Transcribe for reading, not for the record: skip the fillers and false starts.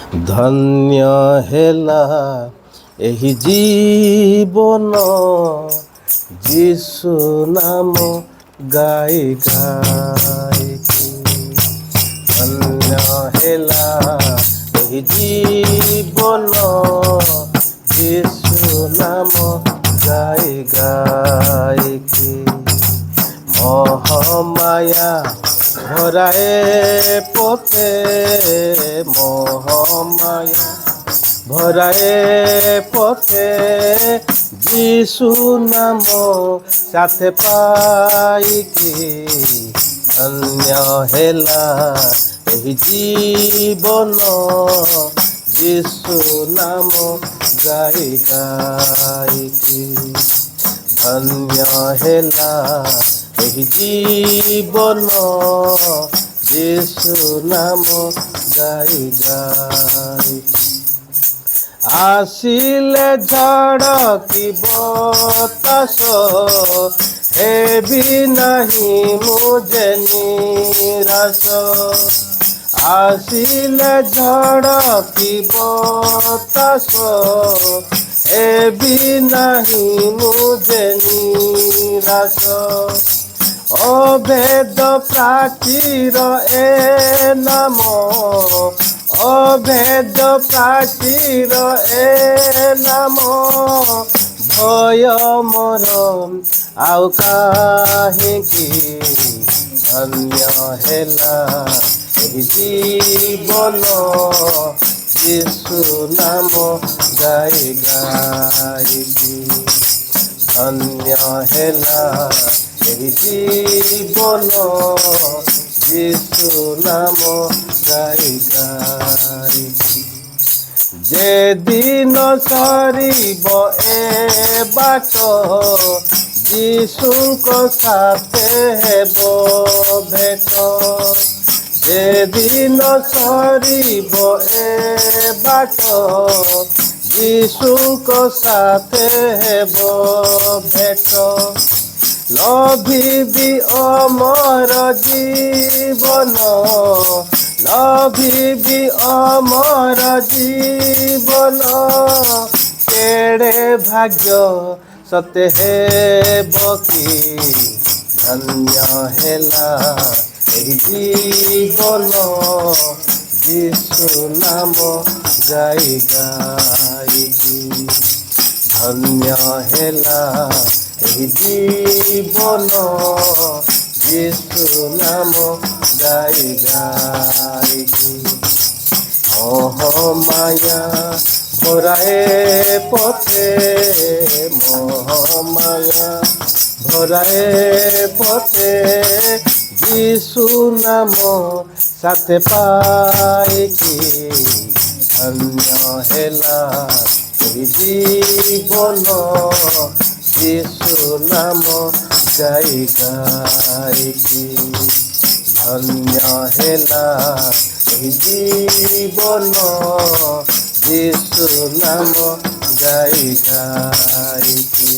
ଧନ୍ୟ ହେଲା ଏହି ଜୀବନ ଯୀଶୁ ନାମ ଗାଇ ଗାଇକି। ଧନ୍ୟ ହେଲା ଏହି ଜୀବନ ଯୀଶୁ ନାମ ଗାଇ ଗାଇକି। ମହମାୟା ଭରାଏ ପୋତେ, মহামায়া ভরায়ে পথে যিশু নাম সাথে পাইকি। ধন্য হেলা এই জীবন যিশু নাম গাই গাইকি। ধন্য হেলা এই জীবন যীশু নাম গাই গাই। আসিলে ঝড় কি বতাস হেবি নাহি মুঝে নিরাশ। আসিলে ঝড় কি বতাস হেবি নাহি মুঝে নিরাশ। অভেদ প্রাচীর এ নাম, অভেদ প্রাচীর এ নাম। ভয় মোর ଆଉ କାହିଁକି। ଧନ୍ୟ ହେଲା ଏହି ଜୀବନ ଯୀଶୁ ନାମ ଗାଇ ଗାଇକି। ଧନ୍ୟ ହେଲା ଏହି ଜୀବନ ଯୀଶୁ ନାମ ଗାଇ ଗାଇକି। যেদিন সরিব এ বাট যীশুଙ୍କ সাথে হেব ভেট। যেদিন সরিব এ বাট যীশুଙ୍କ সাথে হেব ভেট। লভিবি অমর জীবন, লভিবি অমর জীবন। কেড়ে ভাগ্য সতে হেব কি। ধন্য হেলা এই জীবন যীশু নাম গাই গাইকি। ধন্য হেলা এই জীবন যীশু নাম গাই গাইকি। মহমায়া ভরায়ে পথে, মহমায়া ভরায়ে পথে যীশু নাম সাথে পাইকি। ধন্য হেলা এই জীবন যীশু নাম গাই গাইকি। ধন্য হেলা এই জীবন যীশু নাম গাই গাইকি।